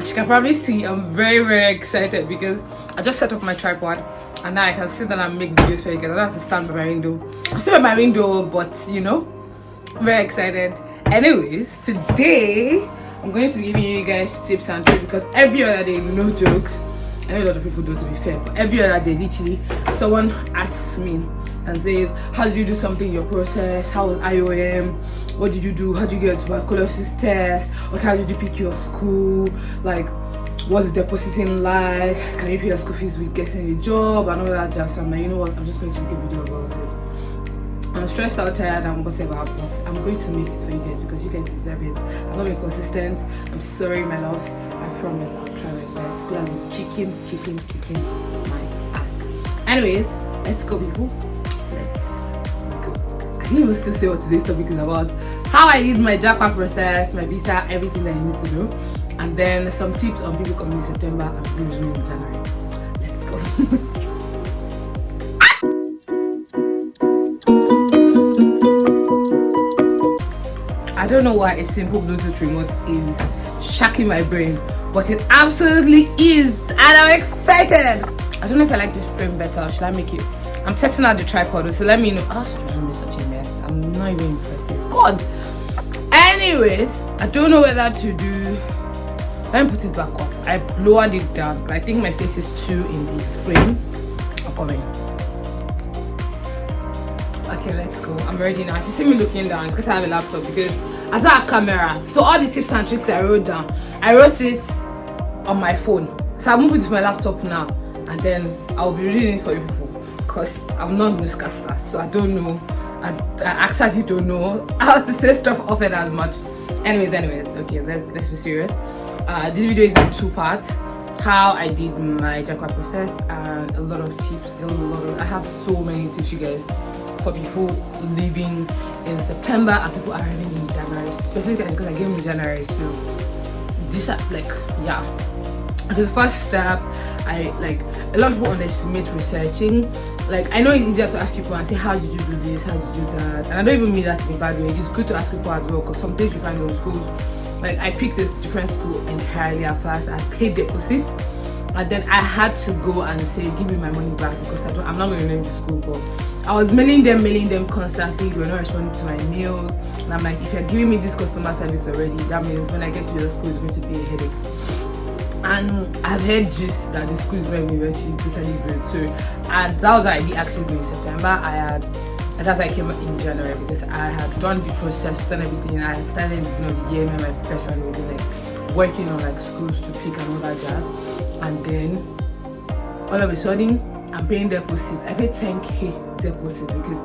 As you can probably see, I'm very, very excited because I just set up my tripod and now I can sit down and make videos for you guys. I don't have to stand by my window. I'm still by my window, but you know, I'm very excited. Anyways, today I'm going to be giving you guys tips and tricks because every other day, no jokes, I know a lot of people do, to be fair, but every other day, literally, someone asks me and says, how did you do something in your process? How was IOM? What did you do? How did you get a tuberculosis test? Or how did you pick your school? Like, what's the depositing like? Can you pay your school fees with getting a job? And all that jazz. So I'm like, you know what? I'm just going to make a video about it. I'm stressed out, tired, and whatever, but I'm going to make it for you guys because you guys deserve it. I've not been consistent. I'm sorry, my loves. I promise I'll try my best. School has been kicking my ass. Anyways, let's go, people. I didn't even still say what today's topic is about. How I did my JAPA process, my visa, everything that I need to do, and then some tips on people coming in September and people in January. Let's go. I don't know why a simple Bluetooth remote is shacking my brain, but it absolutely is, and I'm excited. I don't know if I like this frame better or should I make it. I'm testing out the tripod, so let me know. I'm such a mess. I'm not even impressive. God. Anyways, I don't know whether to do. Let me put it back up. I lowered it down, but I think my face is too in the frame. I'm coming. Okay, let's go. I'm ready now. If you see me looking down, it's because I have a laptop because I don't have camera. So all the tips and tricks I wrote down, I wrote it on my phone. So I'll move it to my laptop now, and then I'll be reading it for you people. Because I'm not a newscaster, so I don't know. I actually don't know how to say stuff often as much. Anyways, okay, let's be serious. This video is in 2 parts. How I did my JAPA process and a lot of tips. I have so many tips, you guys, for people leaving in September and people arriving in January, especially because I came in January. So this as the first step, a lot of people underestimate researching. Like, I know it's easier to ask people and say, how did you do this, how did you do that, and I don't even mean that in a bad way. It's good to ask people as well, because some things you find in schools, like I picked a different school entirely at first. I paid deposit and then I had to go and say, give me my money back, because I'm not going to name the school, but I was mailing them constantly. They were not responding to my mails, and I'm like, if you're giving me this customer service already, that means when I get to your school it's going to be a headache. And I've heard just that the school is where we eventually totally great. So, and that was why I did actually go in September. And that's why I came in January, because I had done the process, done everything. I had started the year when my best friend would be like working on like schools to pick and all that jazz. And then all of a sudden, I'm paying deposit. I paid 10k deposit because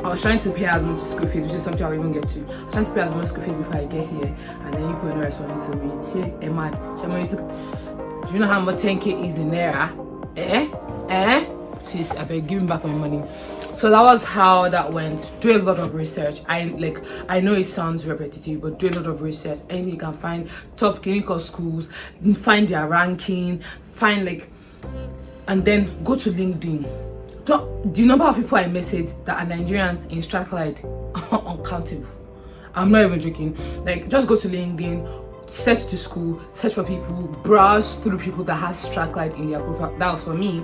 I was trying to pay as much school fees, which is something I'll even get to. I was trying to pay as much school fees before I get here, and then you put no responding to me. She mad. Do you know how much 10k is in Naira? Sis, I beg, give me back my money. So that was how that went. Do a lot of research. I know it sounds repetitive, but do a lot of research. Anything you can find, top clinical schools, find their ranking, and then go to LinkedIn. The number of people I messaged that are Nigerians in Strathclyde are uncountable. I'm not even joking. Like, just go to LinkedIn, search the school, search for people, browse through people that have Strathclyde in their profile. That was for me.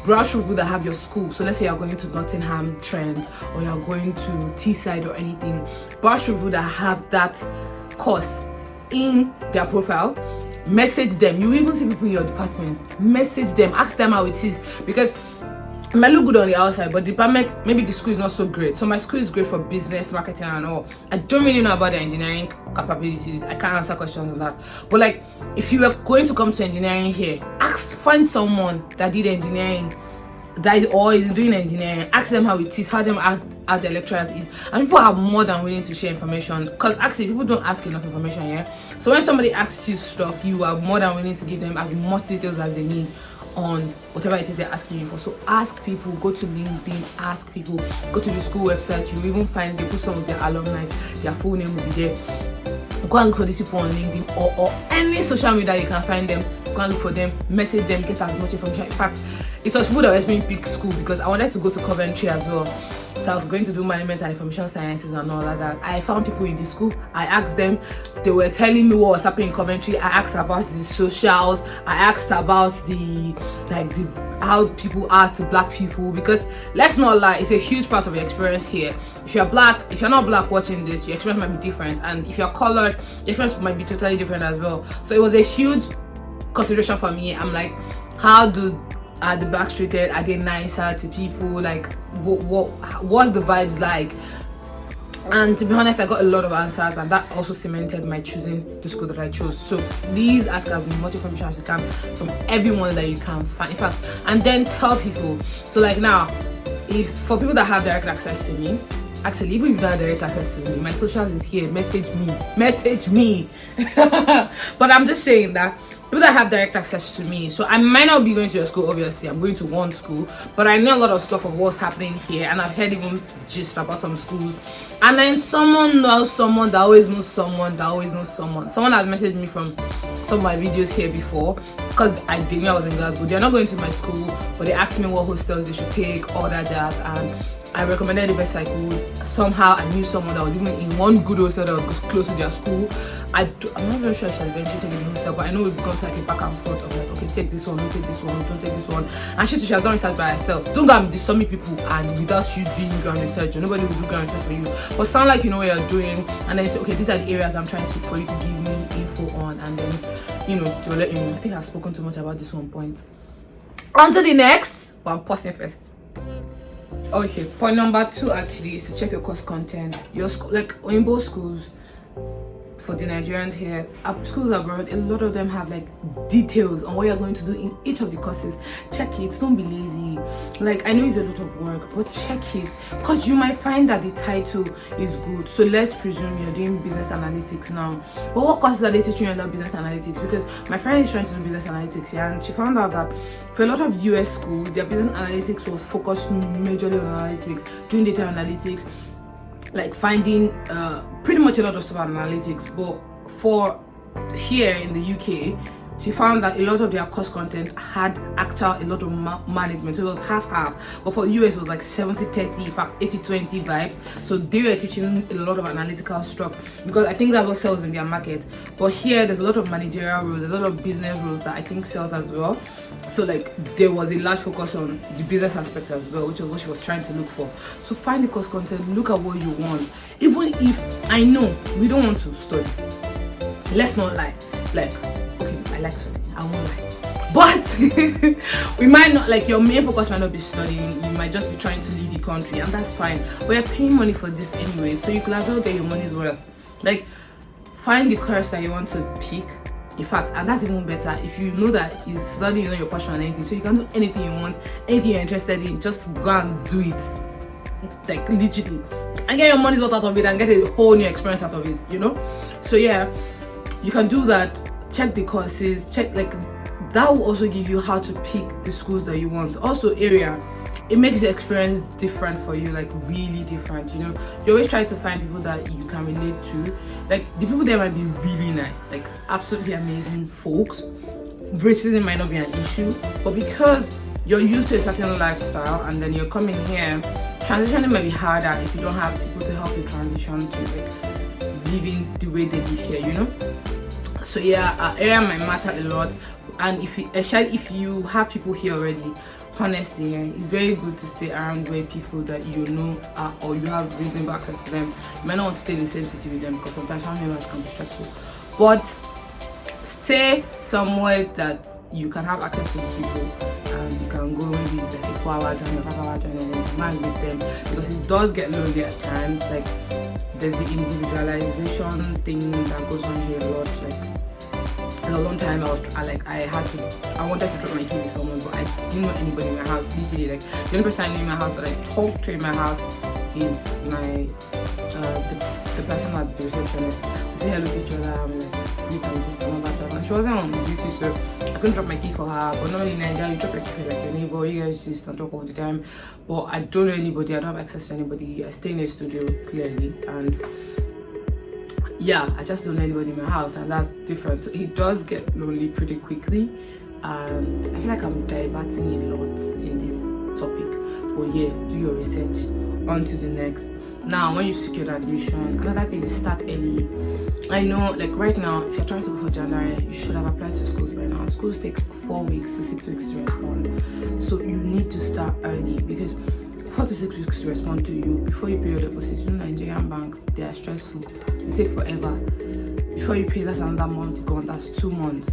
Browse through people that have your school. So let's say you're going to Nottingham Trent, or you're going to Teesside or anything. Browse through people that have that course in their profile. Message them. You even see people in your department. Message them. Ask them how it is, because it might look good on the outside, but department, maybe the school is not so great. So my school is great for business, marketing and all. I don't really know about the engineering capabilities. I can't answer questions on that. But like, if you were going to come to engineering here, find someone that did engineering, or is doing engineering. Ask them how it is, how the lecturers is. And people are more than willing to share information, because actually people don't ask enough information here. So when somebody asks you stuff, you are more than willing to give them as much details as they need on whatever it is they're asking you for. So ask people, go to LinkedIn, ask people, go to the school website. You even find they put some of their alumni, their full name will be there. Go and look for these people on LinkedIn or any social media you can find them. Go and look for them, message them, get as much information. In fact, it was people that was being pick school, because I wanted to go to Coventry as well. So I was going to do management and information sciences and all of that. I found people in the school. I asked them. They were telling me what was happening in Coventry. I asked about the socials. I asked about the how people are to black people, because let's not lie, it's a huge part of your experience here. If you're black, if you're not black watching this, your experience might be different, and if you're colored, your experience might be totally different as well. So it was a huge consideration for me. I'm like, how are the blacks treated? Are they nicer to people? Like, what's the vibes like? And to be honest, I got a lot of answers, and that also cemented my choosing the school that I chose. So please ask as much information as you can from everyone that you can find, in fact, and then tell people. So like now, if for people that have direct access to me, actually even if you don't have direct access to me, my socials is here. Message me. But I'm just saying that people that have direct access to me, so I might not be going to your school, obviously I'm going to one school, but I know a lot of stuff of what's happening here, and I've heard even gist about some schools. And then someone knows someone that always knows someone that always knows someone. Someone has messaged me from some of my videos here before, because I didn't know I was in Glasgow. They're not going to my school, but they asked me what hostels they should take, all that jazz, and I recommended the best I could. Somehow I knew someone that was even in one good hostel that was close to their school. I'm not very sure if she'll eventually take the hostel, but I know we've gone to like a back and forth of like, okay, take this one, don't take this one, don't take this one. And she has done research by herself. Don't go and disturb me people, and without you doing ground research, nobody will do ground research for you. But sound like you know what you're doing, and then you say, okay, these are the areas I'm trying to for you to give me info on, and then they'll let you know. I think I've spoken too much about this one point. On to the next, but I'm pausing first. Okay, point number 2 actually is to check your course content. Your school, like in both schools, for the Nigerians here, schools abroad, a lot of them have like details on what you're going to do in each of the courses. Check it, don't be lazy. Like, I know it's a lot of work, but check it, because you might find that the title is good. So let's presume you're doing business analytics now, but what courses are they teaching you about business analytics? Because my friend is trying to do business analytics here, and she found out that for a lot of US schools, their business analytics was focused majorly on analytics, doing data analytics, like finding pretty much a lot of stuff on analytics. But for here in the UK, she found that a lot of their course content had a lot of management, so it was half. But for US it was like 70-30, in fact 80-20 vibes. So they were teaching a lot of analytical stuff, because I think that's what sells in their market. But here there's a lot of managerial roles, a lot of business roles that I think sells as well. So like there was a large focus on the business aspect as well, which was what she was trying to look for. So find the course content, look at what you want. Even if I know we don't want to study, let's not lie, like, I like studying, I won't lie, but we might not, like, your main focus might not be studying, you might just be trying to leave the country, and that's fine, but you're paying money for this anyway, so you could as well get your money's worth. Like, find the course that you want to pick. In fact, and that's even better, if you know that is studying, your passion and anything, so you can do anything you want, anything you're interested in, just go and do it, like literally, and get your money's worth out of it, and get a whole new experience out of it, so yeah, you can do that. Check the courses, check, like, that will also give you how to pick the schools that you want. Also area, it makes the experience different for you, like really different. You always try to find people that you can relate to. Like, the people there might be really nice, like absolutely amazing folks. Racism might not be an issue, but because you're used to a certain lifestyle and then you're coming here, transitioning might be harder if you don't have people to help you transition to like living the way they live here, So yeah, area might matter a lot, and especially if you have people here already, honestly, it's very good to stay around where people that you know are, or you have reasonable access to them. You might not want to stay in the same city with them, because sometimes family members can be stressful, but stay somewhere that you can have access to these people, and you can go maybe like a 4-hour journey, a 5-hour journey, and you can with them, because it does get lonely at times. Like, there's the individualization thing that goes on here a lot. Like, in a long time I wanted to drop my key with someone, but I didn't know anybody in my house. Literally, like, the only person I knew in my house that I talked to in my house is my the person at the receptionist. We say hello to each other, I'm like, we can just that, and she wasn't on duty, so I couldn't drop my key for her. But normally in Nigeria, you drop your key for like your neighbor, you guys just and talk all the time. But I don't know anybody, I don't have access to anybody. I stay in a studio clearly, and yeah, I just don't know anybody in my house, and that's different. So it does get lonely pretty quickly, and I feel like I'm diverting a lot in this topic. But yeah, do your research on to the next. Now, when you secured admission, another thing is start early. I know, like right now, if you're trying to go for January, you should have applied to schools by now. Schools take 4 weeks to 6 weeks to respond. So you need to start early, because 4 to 6 weeks to respond to you before you pay your deposit. You know, Nigerian banks, they are stressful. They take forever. Before you pay, that's another month gone. That's 2 months.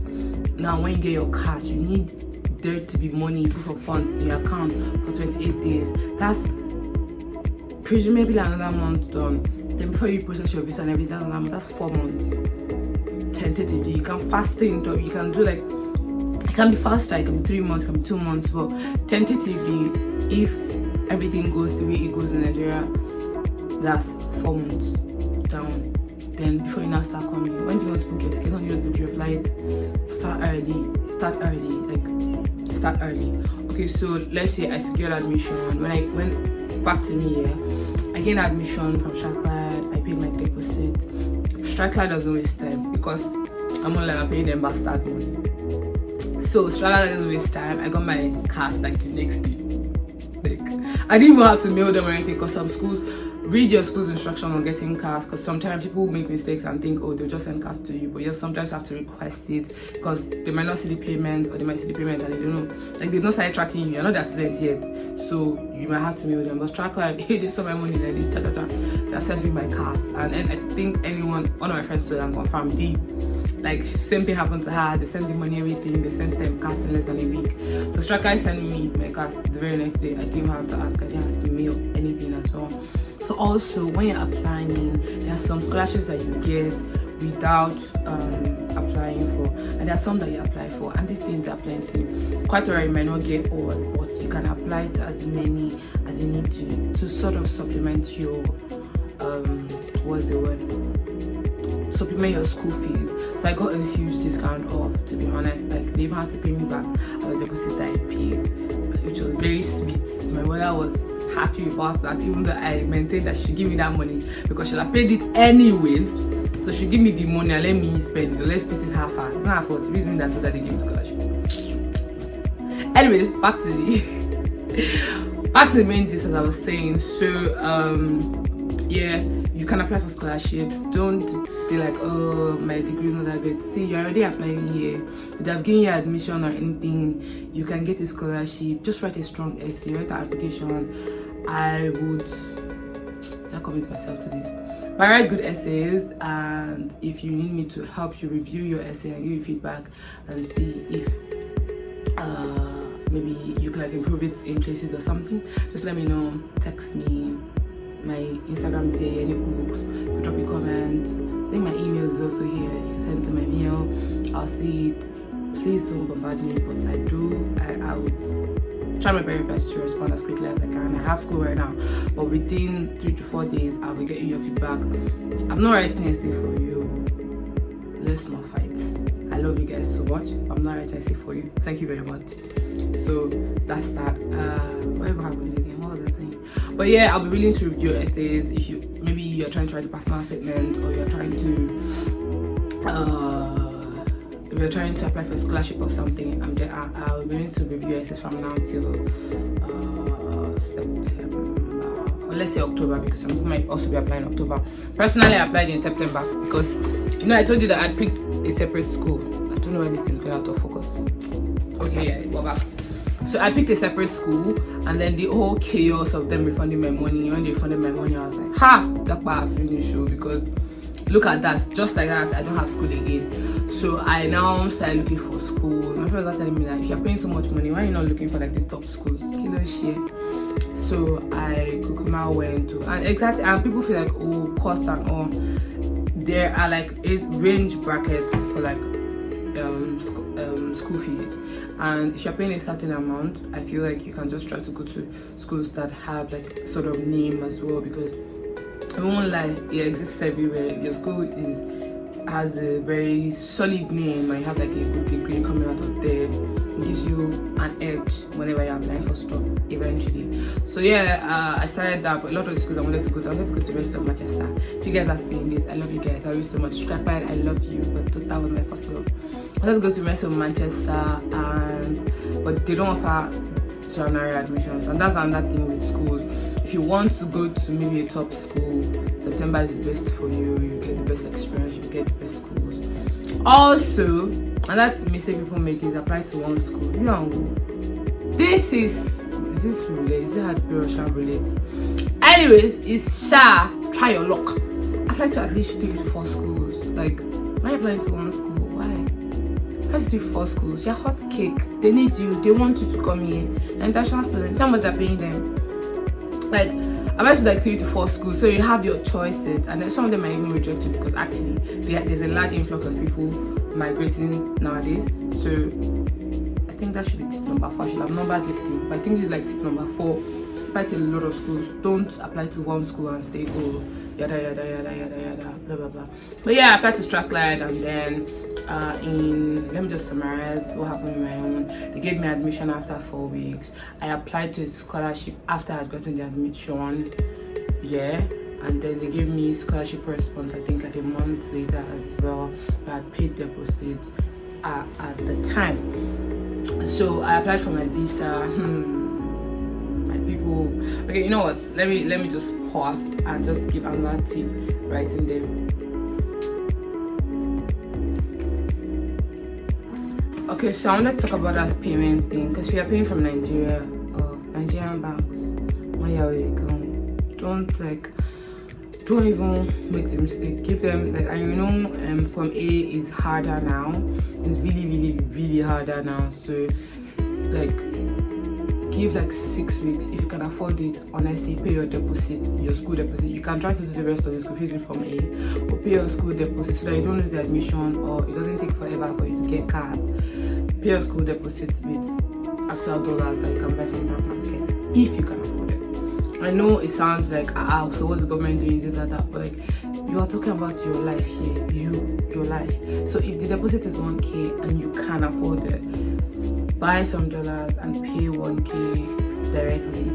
Now, when you get your cash, you need there to be money, proof of funds in your account for 28 days. That's presumably another month done. Then before you process your visa and everything, that's 4 months. Tentatively, you can fast into, you can do like, it can be faster, it can be 3 months, it can be 2 months, but tentatively, if everything goes the way it goes in Nigeria, that's 4 months down. Then before you now start coming, when do you want to book your ticket? When do you want to book your flight? Start early. Okay, so let's say I secured admission. When I went back to me here, I gained admission from Strikelight. I paid my deposit. Strikelight doesn't waste time, because I'm only like paying them bastard money. So Strikelight doesn't waste time. I got my cast like the next day. Like, I didn't even have to mail them or anything, because some schools read your school's instruction on getting cast, because sometimes people make mistakes and think, oh, they'll just send cast to you, but you sometimes have to request it, because they might not see the payment, or they might see the payment and they don't know, like they've not started tracking you, you're not their student yet, so you might have to mail them. But track like, hey, they stole my money, like this, they sent me my cast. And then I think one of my friends told them, confirmed, like same thing happened to her. They sent the money, everything, they sent them cast in less than a week. So Strikelight sent me my cast the very next day. I didn't have to ask, I didn't have to mail anything as well. So also, when you're applying, there are some scholarships that you get without applying for, and there are some that you apply for, and these things are plenty. Quite alright, you might not get all, but you can apply to as many as you need to sort of supplement your supplement your school fees. So I got a huge discount off, to be honest. Like, they even had to pay me back the deposit that I paid, which was very sweet. My mother was happy about that, even though I maintained that she give me that money because she'll have paid it anyways. So she give me the money and let me spend it. So let's split it half. It's not her fault. It's me that they gave me scholarship. Anyways, back to the main gist, as I was saying. So yeah, you can apply for scholarships. Don't be like, oh, my degree is not that great. See, you're already applying here. If they've given you admission or anything, you can get a scholarship. Just write a strong essay, write an application. I would just commit myself to this. But I write good essays, and if you need me to help you review your essay and give you feedback and see if maybe you can like improve it in places or something, just let me know. Text me. My Instagram is here, any books, you drop a comment. I think my email is also here. You can send it to my mail. I'll see it. Please don't bombard me, but I would try my very best to respond as quickly as I can. I have school right now, but within 3 to 4 days, I will get you your feedback. I'm not writing essay for you. Let's not fight. I love you guys so much. I'm not writing essay for you. Thank you very much. So that's that. Whatever happened again? What was the thing? But yeah, I'll be willing to review your essays. If you're trying to write a personal statement, or you're trying to apply for a scholarship or something, I'll be willing to review your essays from now till September, or let's say October, because some people might also be applying in October. Personally, I applied in September because I told you that I picked a separate school. I don't know why this thing's going out of focus. Okay, yeah, go back. So I picked a separate school, and then the whole chaos of them refunding my money. When they refunded my money, I was like, ha! That's why I finished show, because look at that. Just like that, I don't have school again. So I now started looking for school. My friends are telling me that if you're paying so much money, why are you not looking for like the top schools? Share. So I Kukuma went to, and people feel like, oh, cost and all. There are like a range brackets for like school fees, and if you're paying a certain amount, I feel like you can just try to go to schools that have like sort of name as well, because I won't lie, it exists everywhere. If your school has a very solid name and you have like a good degree coming out of there, it gives you an edge whenever you're applying for stuff eventually. So yeah, I started that, but a lot of the schools I wanted to go to the rest of Manchester. If you guys are seeing this, I love you guys. I love you so much. Strikelight, I love you, but that was my first love. I wanted to go to the rest of Manchester, but they don't offer January admissions, and that's another thing with schools. If you want to go to maybe a top school, September is best for you. You get the best experience, you get the best schools. Also, another mistake people make is apply to one school. You and who? This is this relate? Is it hard to shall relate? Anyways, it's try your luck. Apply to at least 3 to 4 schools. Like, why applying to one school? Why? Let's do 4 schools. You're hot cake. They need you. They want you to come here. International students. How much are paying them? Like, apply to like 3 to 4 schools, so you have your choices. And then some of them might even reject you because actually there's a large influx of people migrating nowadays. So I think that should be tip number 4. I should have numbered this thing, but I think it's like tip number 4. Apply to a lot of schools. Don't apply to one school and say, oh, yada yada yada yada yada blah blah blah. But yeah, I applied to Strathclyde, and then let me just summarize what happened in my own. They gave me admission after 4 weeks. I applied to a scholarship after I'd gotten the admission, yeah, and then they gave me scholarship response I think like a month later as well. I had paid deposit at the time, so I applied for my visa. People, okay, you know what, let me just pause and just give another tip right in there. Okay, so I want to talk about that payment thing, because if you're paying from Nigeria or Nigerian banks, when you're already gone, don't even make the mistake. Give them like, and you know, from A is harder now. It's really harder now. So like, give like 6 weeks if you can afford it. Honestly, pay your deposit, your school deposit. You can try to do the rest of the school fees from A, but pay your school deposit so that you don't lose the admission, or it doesn't take forever for you to get cars. Pay your school deposit with actual dollars that you can buy from the market if you can afford it. I know it sounds like so what's the government doing, this and that, but like, you are talking about your life here, your life. So if the deposit is 1K and you can afford it, buy some dollars and pay 1K directly.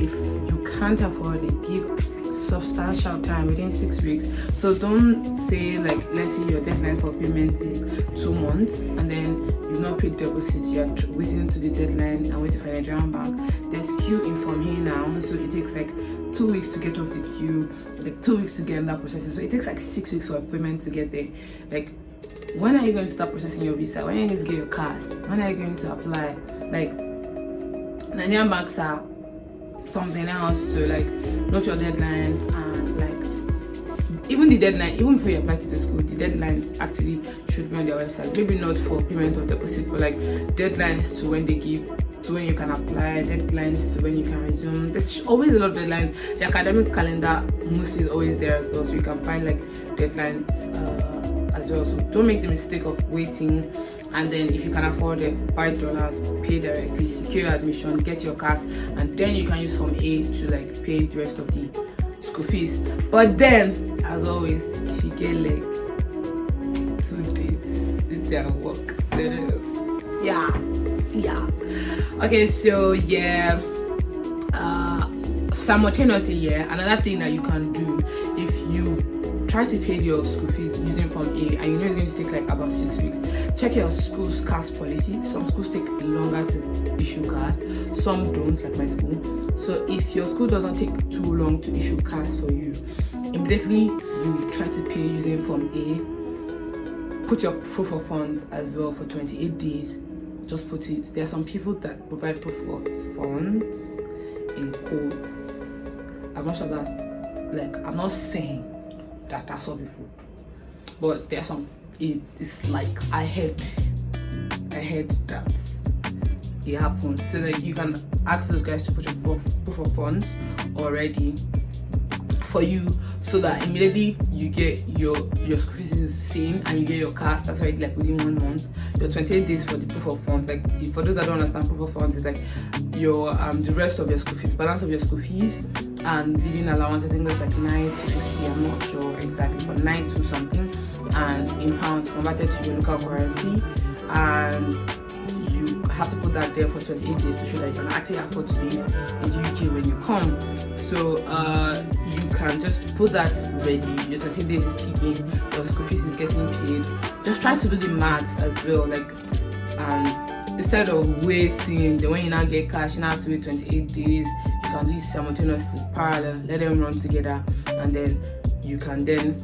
If you can't afford it, give substantial time within 6 weeks. So don't say like, let's say your deadline for payment is 2 months and then you've not paid deposit, you're waiting to the deadline and waiting for a Nigerian bank. There's queue in from here now, so it takes like 2 weeks to get off the queue, like 2 weeks to get in that processing. So it takes like 6 weeks for a payment to get there. Like, when are you going to start processing your visa? When are you going to get your cars? When are you going to apply? Like, Nigerian banks are something else. So like, note your deadlines, and like, even the deadline, even before you apply to the school, the deadlines actually should be on their website. Maybe not for payment or deposit, but like deadlines to when they give, to when you can apply, deadlines to when you can resume. There's always a lot of deadlines. The academic calendar mostly is always there as well, so you can find like deadlines as well. So don't make the mistake of waiting, and then if you can afford it, buy dollars, pay directly, secure your admission, get your cars, and then you can use Form A to like pay the rest of the school fees. But then, as always, if you get like 2 days, this year work. Yeah. Okay, so yeah, simultaneously, yeah, another thing that you can do if you try to pay your school fees using Form A and you know it's going to take like about 6 weeks, check your school's CAS policy. Some schools take longer to issue CAS, some don't, like my school. So if your school doesn't take too long to issue CAS for you, immediately you try to pay using Form A. Put your proof of funds as well for 28 days. Just put it. There are some people that provide proof of funds in quotes. I'm not sure that's like, I'm not saying that that's what people do, but there's some, it's like I heard that it happens, so that you can ask those guys to put your proof of funds already for you, so that immediately you get your school fees is seen and you get your CAS. That's right, like within 1 month. Your 28 days for the proof of funds. Like, for those that don't understand, proof of funds is like your the rest of your school fees, balance of your school fees and living allowance. I think that's like 9 to 50. I'm not sure exactly, but 9 to something, and in pounds converted to your local currency, and you have to put that there for 28 days to show that you can actually afford to be in the UK when you come. So you can just put that ready. Your 28 days is ticking, your school fees is getting paid. Just try to do the maths as well, like, and instead of waiting, then when you now get cash, you now have to wait 28 days. You can do it simultaneously, parallel, let them run together, and then you can then,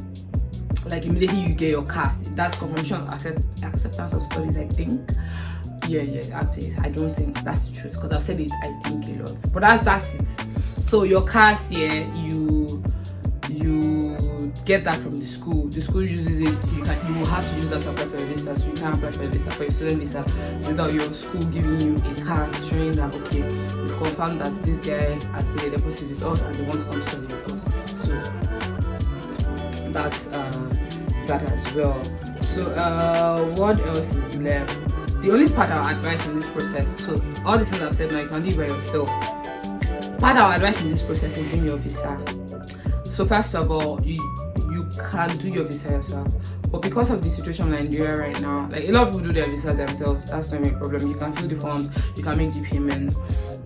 like, immediately you get your CAS. That's confirmation of acceptance of studies, I think. Yeah, actually, I don't think that's the truth, because I've said it, I think, a lot. But that's it. So your CAS here, you get that from the school. The school uses it. You will have to use that to apply for your visa. So you can't apply for your visa, for your student visa, without your school giving you a CAS showing that, okay, we've confirmed that this guy has paid a deposit with us and they want to come study with us. So that's that as well. So what else is left? The only part I'll advise in this process, so all the things I've said now, you can do it by yourself. Part I'll advise in this process is doing your visa. So first of all, you can do your visa yourself, but because of the situation in Nigeria right now, like, a lot of people do their visa themselves. That's not a problem. You can fill the forms, you can make the payments,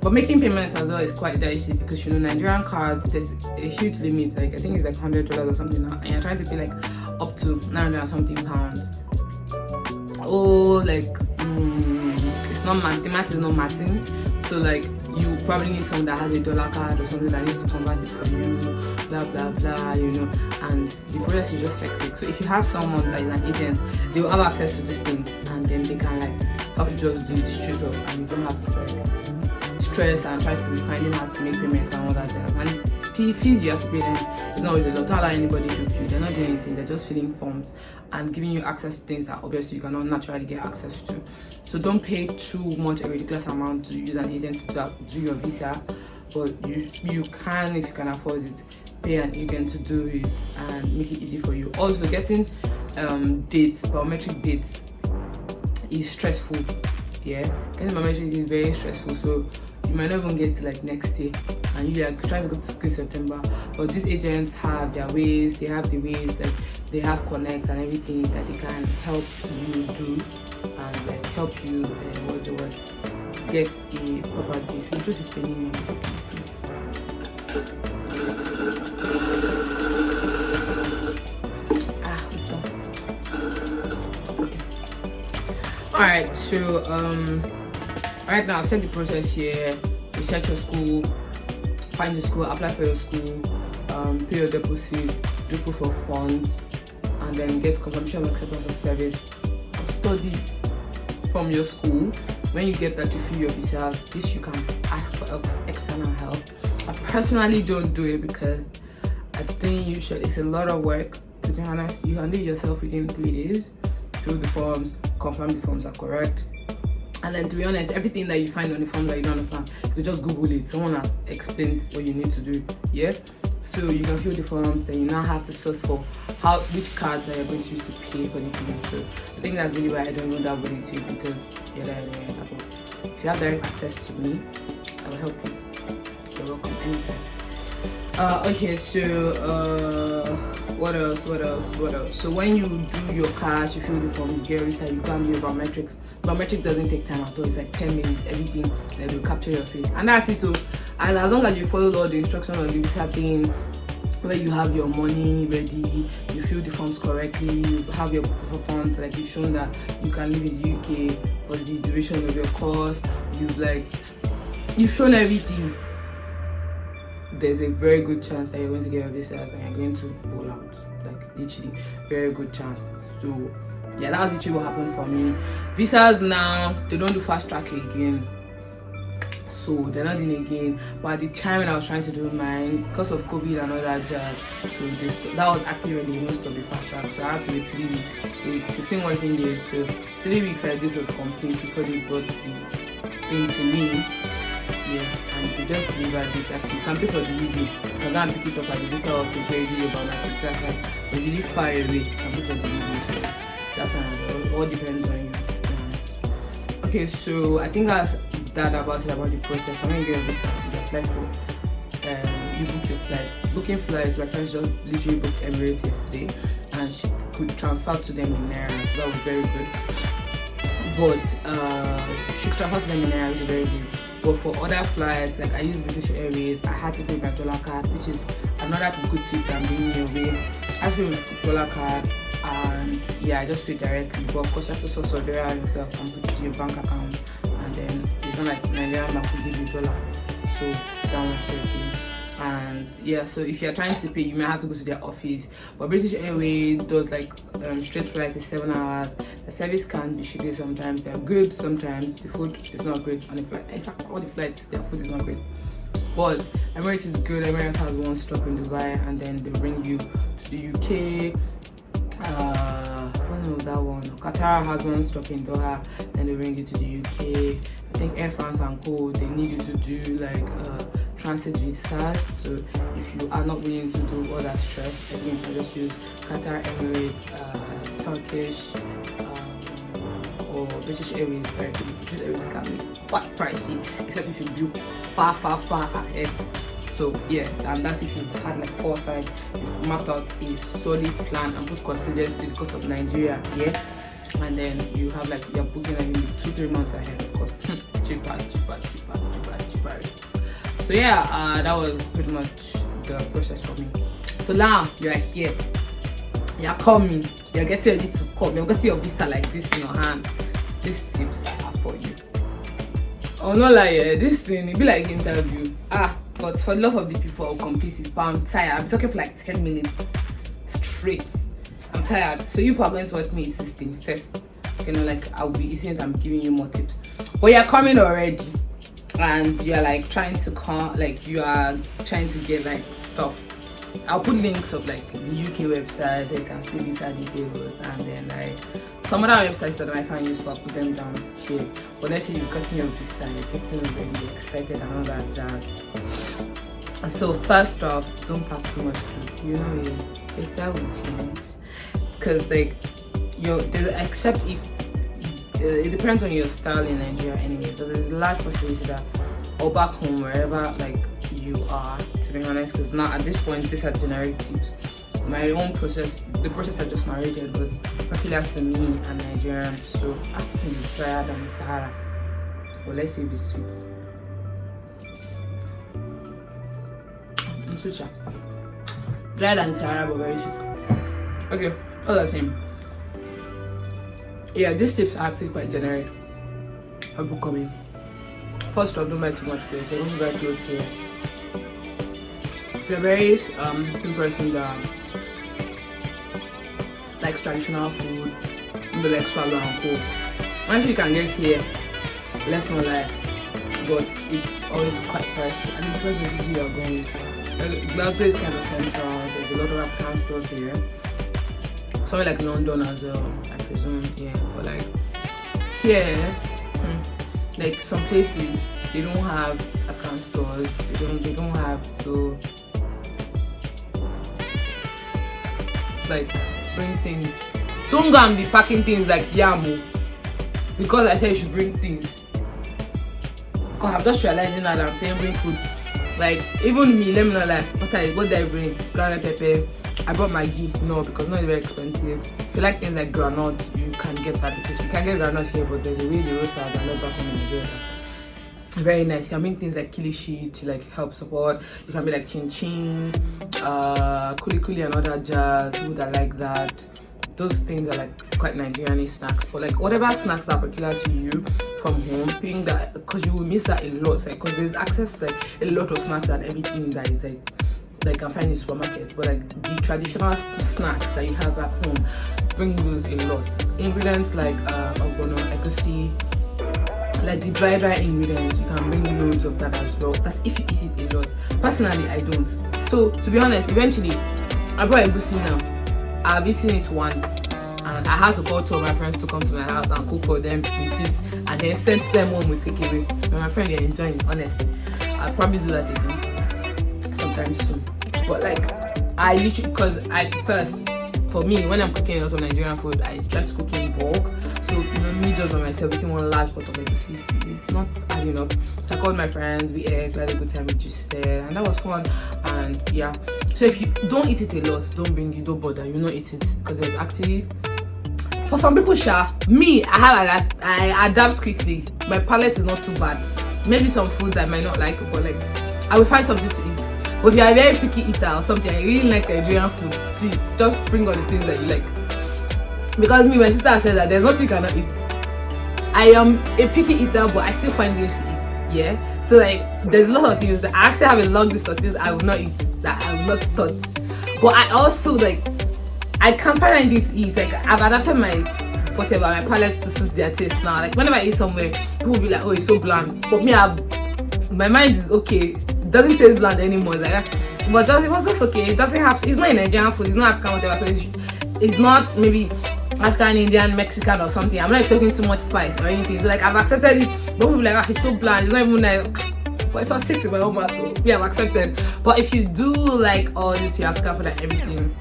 but making payments as well is quite dicey, because Nigerian cards, there's a huge limit. Like, I think it's like $100 or something now, and you're trying to pay like up to 900 and something pounds. Oh, like it's not math is not matching. So like, you probably need someone that has a dollar card or something that needs to convert it for you, blah blah blah, and the process is just hectic. So if you have someone that is an agent, they will have access to these things, and then they can like help you just do it straight up, and you don't have to like stress and try to be finding how to make payments and all that jazz. And fees you have to pay them, it's not always a lot. Don't allow anybody to help you. They're not doing anything, they're just filling forms and giving you access to things that obviously you cannot naturally get access to. So don't pay too much, a ridiculous amount, to use an agent to do your visa, but you can, if you can afford it, pay an agent to do it and make it easy for you. Also, getting biometric dates is stressful. Yeah, getting biometric is very stressful, so you might not even get to like next year, and you are trying to go to school in September. But these agents have their ways, like they have connect and everything that they can help you do, and like help you get a proper date. I'm just spending money. Okay. Alright, so right now I've set the process here. Research your school, find the school, apply for your school, pay your deposit, do proof of funds, and then get confirmation of acceptance of service of studies from your school. When you get that, you fill your visa. This you can ask for external help. I personally don't do it because I think you should. It's a lot of work. To be honest, you can do it yourself within 3 days. Fill the forms, confirm the forms are correct. And then, to be honest, everything that you find on the form that you don't understand, you just Google it. Someone has explained what you need to do. Yeah. So you can fill the forms. Then you now have to search for which cards that you're going to use to pay for the thing. So I think that's really why I don't know that way to it, because if you have direct access to me, I will help you. You're welcome anytime. Okay. So what else? So when you do your cash, you fill the form, you get research, you can do your biometrics. Biometric doesn't take time at all. It's like 10 minutes, everything, then they'll capture your face. And that's it too. And as long as you follow all the instructions on the visa thing, where you have your money ready, you fill the forms correctly, you have your proof of funds, like you've shown that you can live in the UK for the duration of your course, you've shown everything, there's a very good chance that you're going to get your visas and you're going to roll out. Like, literally, very good chance. So yeah, that was literally what happened for me. Visas now, they don't do fast track again, so they're not doing again. But at the time when I was trying to do mine, because of COVID and all that jazz, so that was actually when they didn't stop the fast track. So I had to wait 3 weeks. It's 15 working days, so 3 weeks like this was complete before they brought the thing to me. Yeah, and they just delivered it. Actually, you can pay for the UV. You can go and pick it up at the visa office where you do your biometrics. That's like, but really far away, you can pay for the UV. So that's why it all depends on you, to be honest. Okay, so I think that's that about the process. I'm gonna get a visa, you apply for, you book your flight. Booking flights, my friend just literally booked Emirates yesterday, and she could transfer to them in Naira, so that was very good. But she could transfer to them in Naira, which is very good. But for other flights, like I use British Airways, I had to pay my dollar card, which is another good tip that I'm bringing your way. I had to pay my dollar card, and yeah, I just paid directly. But of course, you have to source your dollar yourself and put it in your bank account, and then it's not like Nigerian bank will give you dollar. So that one thing. And yeah, so if you're trying to pay, you may have to go to their office. But British Airways does like straight flight is 7 hours. The service can be shitty sometimes. They're good sometimes. The food is not great on the flight. In fact, all the flights, their food is not great. But Emirates is good. Emirates has one stop in Dubai, and then they bring you to the UK. What was that one? Qatar has one stop in Doha, then they bring you to the UK. I think Air France and Co, they need you to do like transit visas. So if you are not willing to do all that stress, again, you can just use Qatar, Emirates, Turkish, or British Airways. British Airways can be quite pricey, except if you book far ahead. So yeah, that's if you've had like foresight, you've mapped out a solid plan and put contingency because of Nigeria, yeah. And then you have like you're booking like maybe 2-3 months ahead, of course. cheaper rates. So yeah, that was pretty much the process for me. So now you are here, you're coming, you're getting ready to come, you're getting your visa like this in your hand. These tips are for you. Oh no, like this thing, it be like interview. But for a lot of the people I'll complete it, but I'm tired. I'm talking for like 10 minutes straight. I'm tired. So you are going to watch me eat this thing first. You know, like I'll be eating it, I'm giving you more tips. But you're coming already, and you're like trying to you are trying to get like stuff. I'll put links of like the UK website so you can see visa details, and then like some other websites that I might find useful, I'll put them down here. But let's say you've gotten your visa, you're getting ready, excited and all that jazz. So first off, don't pack too much clothes. You know your style will change. Cause like except if it depends on your style in Nigeria anyway. Because there's a large possibility that or back home wherever like you are, to be honest, because now at this point these are generic tips. My own process, the process I just narrated was peculiar to me and Nigerians, so acting is drier than the Sahara. Well, let's say it's sweet. Sweet, drier than the Sahara, but very sweet. Okay, all the same. Yeah, these tips are actually quite generic. People coming. First off, don't buy too much clothes. I don't buy clothes here. If you're a very distinct person that likes traditional food, maybe like swallow and cook, once you can get here, let's not lie, but it's always quite pricey. And because of the city you're going, Glasgow is kind of central. There's a lot of African stores here. Somewhere like London as well, I presume, yeah. But like here, like some places they don't have African stores. They don't have, so like bring things. Don't go and be packing things like Yamu because I said you should bring things. Because I'm just realizing that I'm saying bring food. Like even me, let me know like what did I bring? Grounded pepper. I brought Maggi. No, because not very expensive. If you like things like granite, you can get that because you can get granite here, but there's a way they roast that I love back home in Nigeria. Very nice. You can bring things like kilishi to like help support. You can be like chin chin, kuli kuli and other jazz. People that like that. Those things are like quite Nigerian snacks. But like whatever snacks that are particular to you from home, being that because you will miss that a lot. Like because there's access to like a lot of snacks and everything that is like you can find in supermarkets. But like the traditional snacks that you have at home, bring those a lot. Ingredients like ogbono, egusi. Like the dry ingredients, you can bring loads of that as well. That's if you eat it a lot. Personally, I don't. So to be honest, eventually I brought egusi now. I've eaten it once and I had to call two of my friends to come to my house and cook for them, eat it, and then send them home with takeaway. And my friend, they're enjoying it, honestly. I'll probably do that again sometime soon. But like I literally, because for me, when I'm cooking a lot of Nigerian food, I try to cook in bulk. So, me just by myself eating one large pot of egusi, it's not adding up. So I called my friends, we ate, we had a good time, we just there, and that was fun. And yeah, so if you don't eat it a lot, don't bother, you not eat it, because there's actually, for some people, I adapt quickly. My palate is not too bad. Maybe some foods I might not like, but like, I will find something to eat. But if you are a very picky eater or something, I really like Nigerian food, please, just bring all the things that you like. Because my sister said that there's nothing you cannot eat. I am a picky eater, but I still find things to eat. Yeah, so like there's a lot of things that I actually have a long list of things I will not eat, that I will not touch. But I also like, I can't find anything to eat. Like I've adapted my whatever, my palate to suit their taste now. Like whenever I eat somewhere, people will be like, oh, it's so bland. But me, my mind is okay. It doesn't taste bland anymore. It's like that. But it was just okay. It doesn't have to, it's not Nigerian food, it's not African whatever. So it's not maybe African, Indian, Mexican or something. I'm not expecting too much spice or anything. So like I've accepted it. But people be like, ah, it's so bland. It's not even nice. But it was 6 in my own mouth, so yeah, I've accepted. But if you do like all this your African food and everything,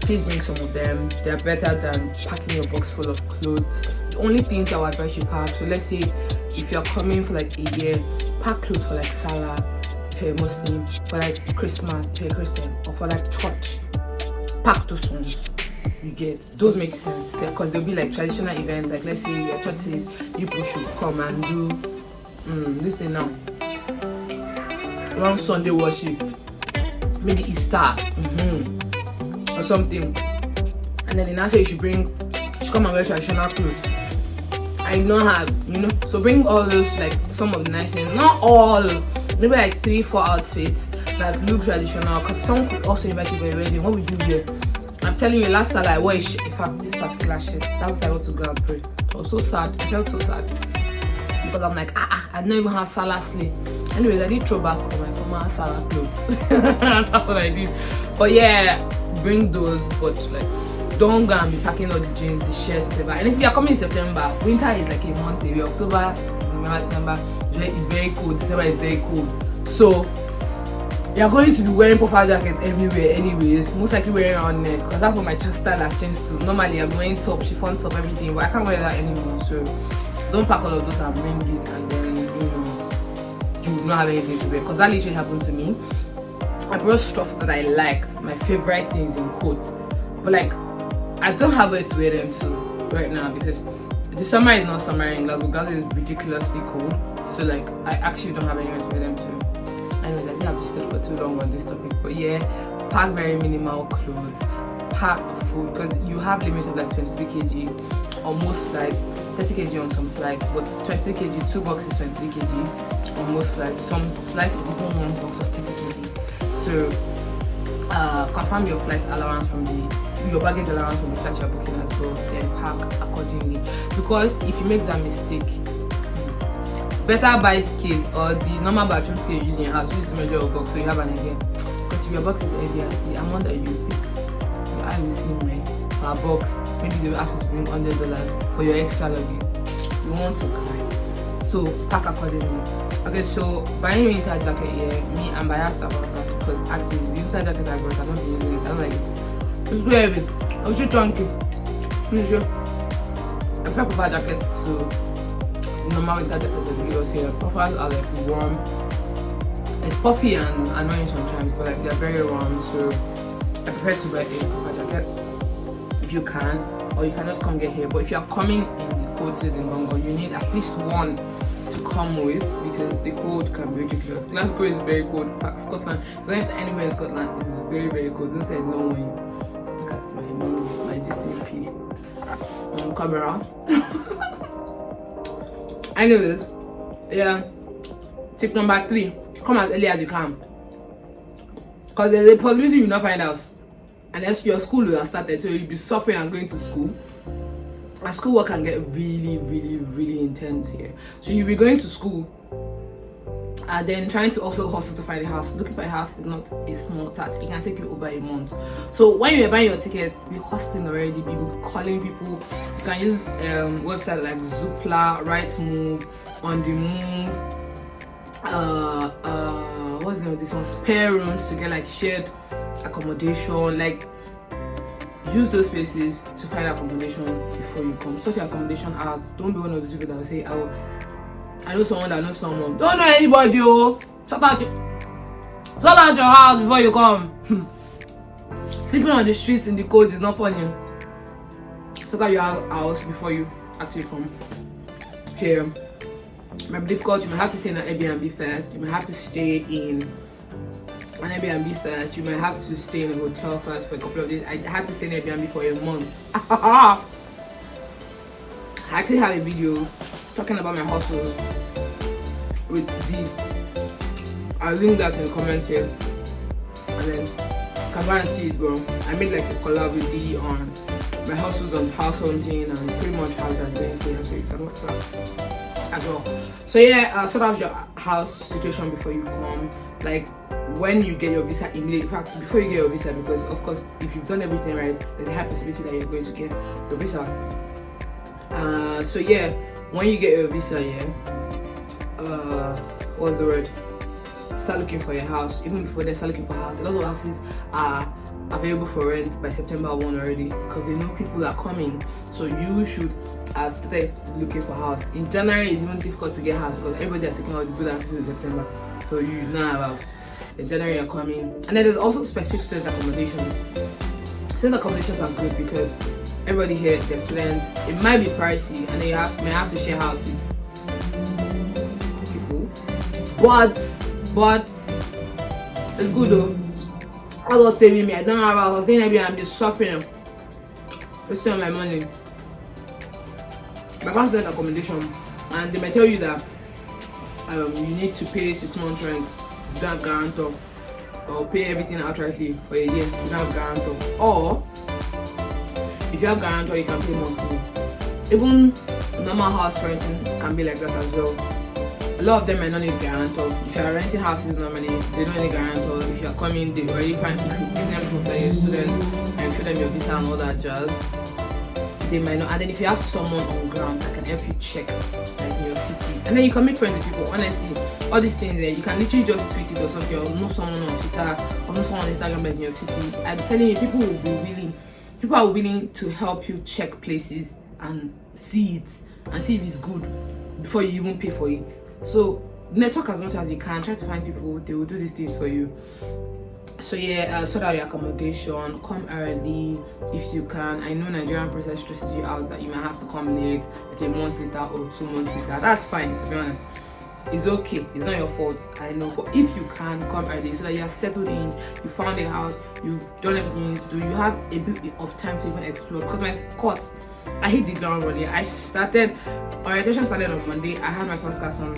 please bring some of them. They're better than packing your box full of clothes. The only things I would advise you pack, so let's say if you're coming for like a year, pack clothes for like Salah if you're a Muslim, for like Christmas if you're a Christian, or for like church. Pack those ones. You get, those make sense because they'll be like traditional events. Like let's say your church says you people should come and do this thing now, around Sunday worship, maybe Easter or something, and then in answer you should come and wear traditional clothes. I don't have, so bring all those, like some of the nice things, not all, maybe like 3-4 outfits that look traditional, because some could also invite you for a wedding. What we do here, I'm telling you, last Salah I wore a shirt, in fact this particular shirt, that's what I want to go and pray. I was so sad, I felt so sad because I'm like, I don't even have Salah sleep. Anyways, I did throw back on my former Salah clothes. That's what I did. But yeah, bring those, but like don't go and be packing all the jeans, the shirts, whatever. And if you are coming in September, winter is like a month away. October, November, December is very cold. December is very cold. So you're going to be wearing puffer jackets everywhere anyways, most likely wearing around neck, because that's what my style has changed to. Normally I'm wearing top, chiffon top, everything, but I can't wear that anymore. So don't pack all of those and bring it, and then you will not have anything to wear, because that literally happened to me. I brought stuff that I liked, my favorite things in quotes, but like I don't have where to wear them to right now because the summer is not summer in Glasgow. Glasgow is ridiculously cold, so like I actually don't have anywhere to wear them to. Anyways, I think I've just stayed for too long on this topic, but yeah, pack very minimal clothes, pack food, because you have limit of like 23 kg on most flights, 30 kg on some flights, but 23 kg, 2 boxes 23 kg on most flights. Some flights is even 1 box of 30 kg. So confirm your flight allowance from your baggage allowance from the flight you're booking as well, then pack accordingly, because if you make that mistake, better buy scale or the normal bathroom scale you're using as to measure your box so you have an idea. Because if your box is heavier, the amount that you pay, your eye will see per box. Maybe they will ask you to bring $100 for your extra luggage. You want to cry. So pack accordingly. Okay, so buying winter jacket here, me I'm biased about that, because actually the winter jacket I bought, I don't be using it. I don't like it. It's very heavy. I was just chunky. Sure. I prefer puffer jackets to normal winter jackets that we use here. Puffers are like warm. It's puffy and annoying sometimes, but like they're very warm. So I prefer to buy a puffer jacket if you can, or you can just come get here. But if you are coming in the cold season, Bongo, you need at least one to come with, because the cold can be ridiculous. Glasgow is very cold. In fact, Scotland, going to anywhere in Scotland is very, very cold. Don't say no when you look at my distant P on camera. Anyways, yeah, tip number 3, come as early as you can, because there's a possibility you will not find out unless your school will have started, so you'll be suffering and going to school. And school work can get really, really, really intense here. So you'll be going to school and then trying to also hustle to find a house. Looking for a house is not a small task. It can take you over a month. So when you're buying your tickets, be hustling already, be calling people. You can use websites like Zoopla, Rightmove, On the Move, what's the name of this one? Spare rooms to get like shared accommodation. Like use those places to find accommodation before you come. Sort your accommodation out. Don't be one of those people that will say, oh, I know someone that knows someone. Don't know anybody, oh. Sort out your house before you come. Sleeping on the streets in the cold is not funny. Sort out your house before you actually come here. It might be difficult. You might have to stay in an Airbnb first. You might have to stay in an Airbnb first. You might have to stay in a hotel first for a couple of days. I had to stay in Airbnb for a month. I actually have a video talking about my hustle with D. I'll link that in the comments here, and then you can go and see it, bro. I made like a collab with D on my hustles on house hunting and pretty much how that's been here, so you can watch that as well. So yeah, sort out your house situation before you come, like when you get your visa immediately. In fact, before you get your visa, because of course if you've done everything right, there's a high possibility that you're going to get your visa. So yeah, when you get your visa, what's the word? Start looking for your house. Even before they start looking for a house, a lot of houses are available for rent by September 1 already, because they know people are coming. So you should have started looking for a house. In January, it's even difficult to get a house because everybody is taking out the good houses in September. So you now have a house. In January, you're coming. And then there's also specific student accommodations. Student accommodations are good because everybody here gets students. It might be pricey, and then you may have to share house with people. But it's good though. I was saving me. I don't have. I was saying maybe I'm just suffering. Wasting my money. My parents student accommodation, and they might tell you that you need to pay 6 months rent. You don't have guarantor, or pay everything outrightly for a year. You don't have guarantor, or if you have guarantor, you can pay monthly. Even normal house renting can be like that as well. A lot of them might not need guarantor. If you are renting houses normally, they don't need guarantor. If you are coming, they already find if you give them proof that you're a student and show them your visa and all that jazz, they might not. And then if you have someone on ground that can help you check that's in your city, and then you can make friends with people. Honestly, all these things there, you can literally just tweet it or something, or know someone on Twitter, or know someone on Instagram that's in your city. I'm telling you, people are willing to help you check places and see it and see if it's good before you even pay for it. So network as much as you can. Try to find people, they will do these things for you. So yeah, sort out your accommodation. Come early if you can. I know Nigerian process stresses you out that you might have to come late, like a month later or 2 months later. That's fine, to be honest. It's okay. It's not your fault. I know. But if you can, come early so that you're settled in. You found a house. You've done everything you need to do. You have a bit of time to even explore. Because my course, I hit the ground running. Orientation started on Monday. I had my first class on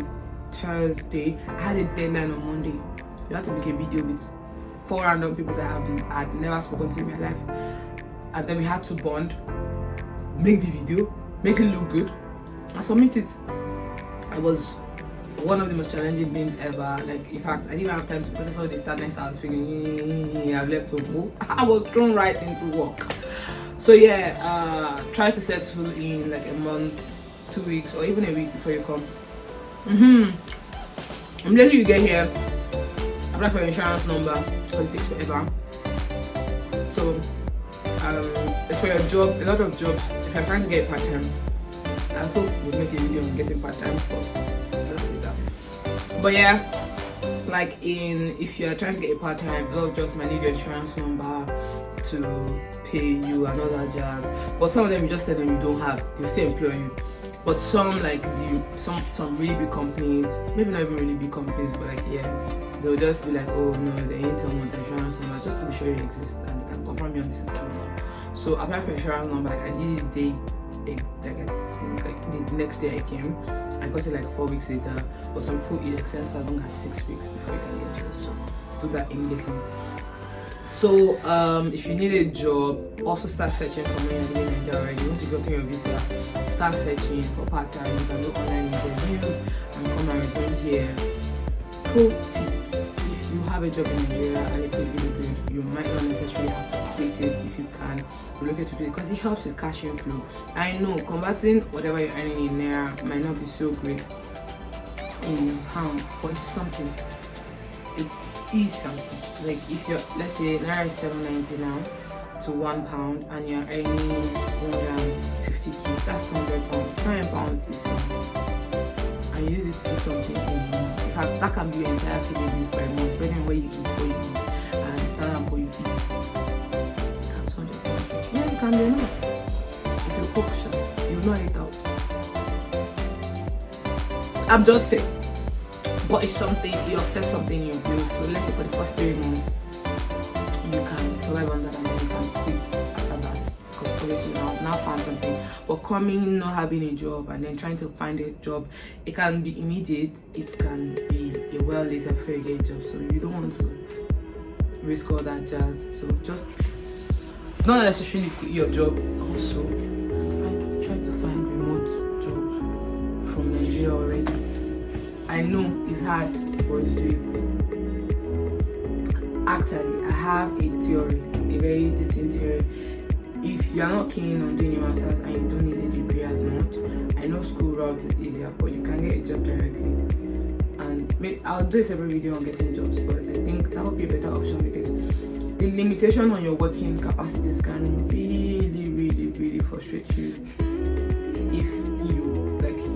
Thursday. I had a deadline on Monday. You have to make a video with 4 random people that I'd never spoken to in my life, and then we had to bond, make the video, make it look good, and submit it. It was one of the most challenging things ever. Like, in fact, I didn't have time to process all the sadness I was feeling. I've left home. I was thrown right into work. So yeah, try to settle in like a month, 2 weeks, or even a week before you come. Immediately you get here, apply for your insurance number because it takes forever. So it's for your job. A lot of jobs, if you're trying to get part-time, I also would make a video on getting part-time, but that's later. But yeah, like if you're trying to get a part-time, a lot of jobs might need your insurance number to pay you and all that jazz. But some of them you just tell them you don't have, they'll still employ you. But some like some really big companies, maybe not even really big companies, but like they'll just be like, oh no, they ain't telling me the insurance number, just to be sure you exist and they can confirm you on the system now. So apply for insurance number. Like I did it the next day I came. I got it like 4 weeks later. But some people it extends as long as 6 weeks before you can get yours. So do that immediately. So if you need a job, also start searching for when you're living in Nigeria already. Once you go to your visa, start searching for part-time. You can do online interviews and come and resume here. Pro tip: if you have a job in Nigeria and it is really good, you might not necessarily have to quit it. If you can, relocate to it because it helps with cash inflow. I know converting whatever you're earning in naira might not be so great in pound, but it's something. It is something. Like if you're, let's say naira is 7.90 now to £1 and you're earning 150k, that's 100 pounds. 10 pounds is something. And use it to do something in a month. In fact, that can be your entire feeding bill for a month, depending on where you eat, and the standard of what you eat. That's 100 pounds. Yeah, it can be enough. If you cook, you will not eat out. I'm just saying. But it's something, you access something in your bills. So let's say for the first 3 months, you can survive on that and then you can quit after that. Because seriously now found something. But coming, not having a job, and then trying to find a job, it can be immediate, it can be a while later before you get a job. So you don't want to risk all that jazz. So just not necessarily quit your job. Also, try to find remote job from Nigeria already. I know it's hard, but it's doable. Actually, I have a theory, a very distinct theory. If you are not keen on doing a master's and you don't need a degree as much, I know school route is easier, but you can get a job directly. And I'll do a separate video on getting jobs, but I think that would be a better option because the limitation on your working capacities can really frustrate you. If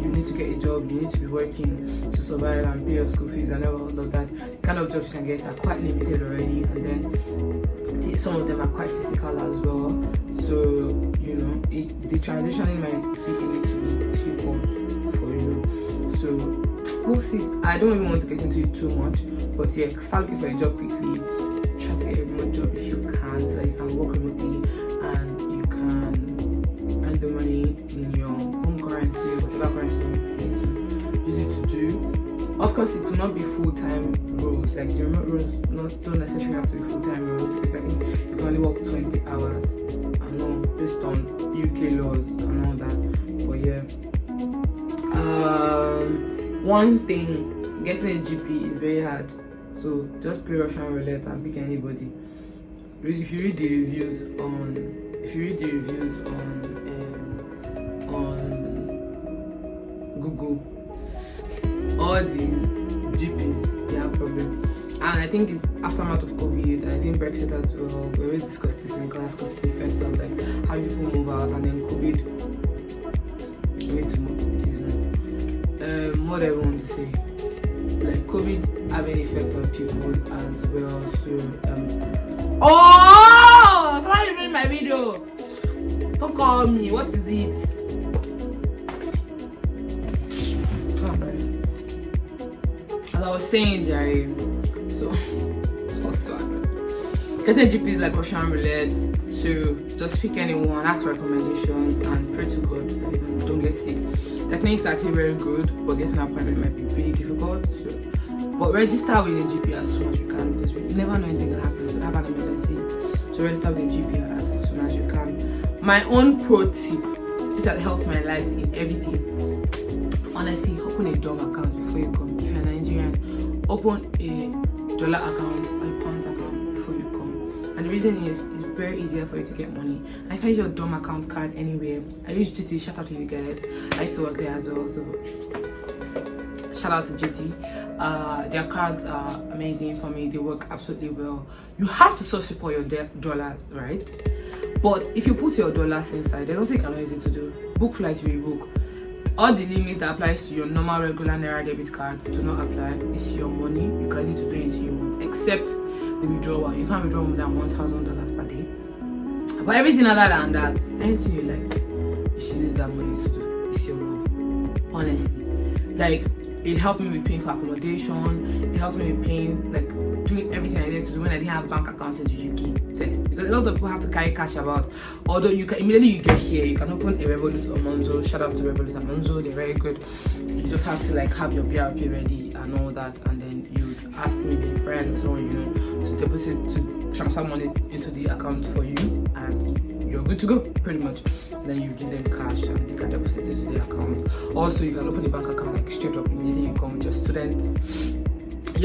you need to get a job, you need to be working to survive and pay your school fees and all of that. The kind of jobs you can get are quite limited already, and then some of them are quite physical as well. So the transitioning might be a little bit difficult for you. So we'll see. I don't even want to get into it too much, but yeah, start looking for a job quickly. Try to get a remote job if you can, so that you can work remotely and you can earn the money in your home currency, whatever currency you need to use it to do. Of course, it will not be full-time roles. Like the remote roles don't necessarily have to be full-time roles, because I think you can only work 20 hours. I know, based on UK laws and all that. But yeah, one thing, getting a GP is very hard. So just play Russian roulette and pick anybody. If you read the reviews on Google, all the GPs, they have problems. And I think it's aftermath of COVID. I think Brexit as well. We always discuss this in class because the effect of like how people move out, and then COVID. What I want to say, like COVID have an effect on people as well. So why you doing my video? Don't call me. What is it? As I was saying, Jerry. So getting GP is like Russian roulette. So just pick anyone, ask for recommendations, and pray to God that you don't get sick. Techniques are actually very good, but getting an appointment might be pretty difficult. So, but register with a GP as soon as you can, because we never know anything will happen. You could have an emergency. So register with a GP as soon as you can. My own pro tip, which has helped my life in everything. Honestly, open a DOM account before you come. If you're Nigerian, open a dollar account or a pound account before you come. And the reason is, it's very easier for you to get money. I can use your DOM account card anywhere. I use GT. Shout out to you guys. I used to work there as well, so shout out to GT. Their cards are amazing for me. They work absolutely well. You have to source it for your dollars, right? But if you put your dollars inside, they don't think it's easy to do. Book flights, you book. All the limits that applies to your normal regular Naira debit cards do not apply. It's your money. You can use it to do anything you want, except the withdrawal. You can't withdraw more than $1,000 per day. But everything other than that, anything you like, you should use that money to do. It's your money. Honestly. Like, it helped me with paying for accommodation. It helped me with paying, like, doing everything I needed to do when I didn't have bank accounts in the UK first. Because a lot of people have to carry cash about. Although you can immediately you get here, you can open a Revolut or Monzo. Shout out to Revolut and Monzo, they're very good. You just have to like have your BRP ready and all that, and then you ask maybe a friend or someone to deposit, to transfer money into the account for you, and you're good to go pretty much. Then you give them cash and they can deposit it to the account. Also, you can open a bank account like straight up immediately. You come with your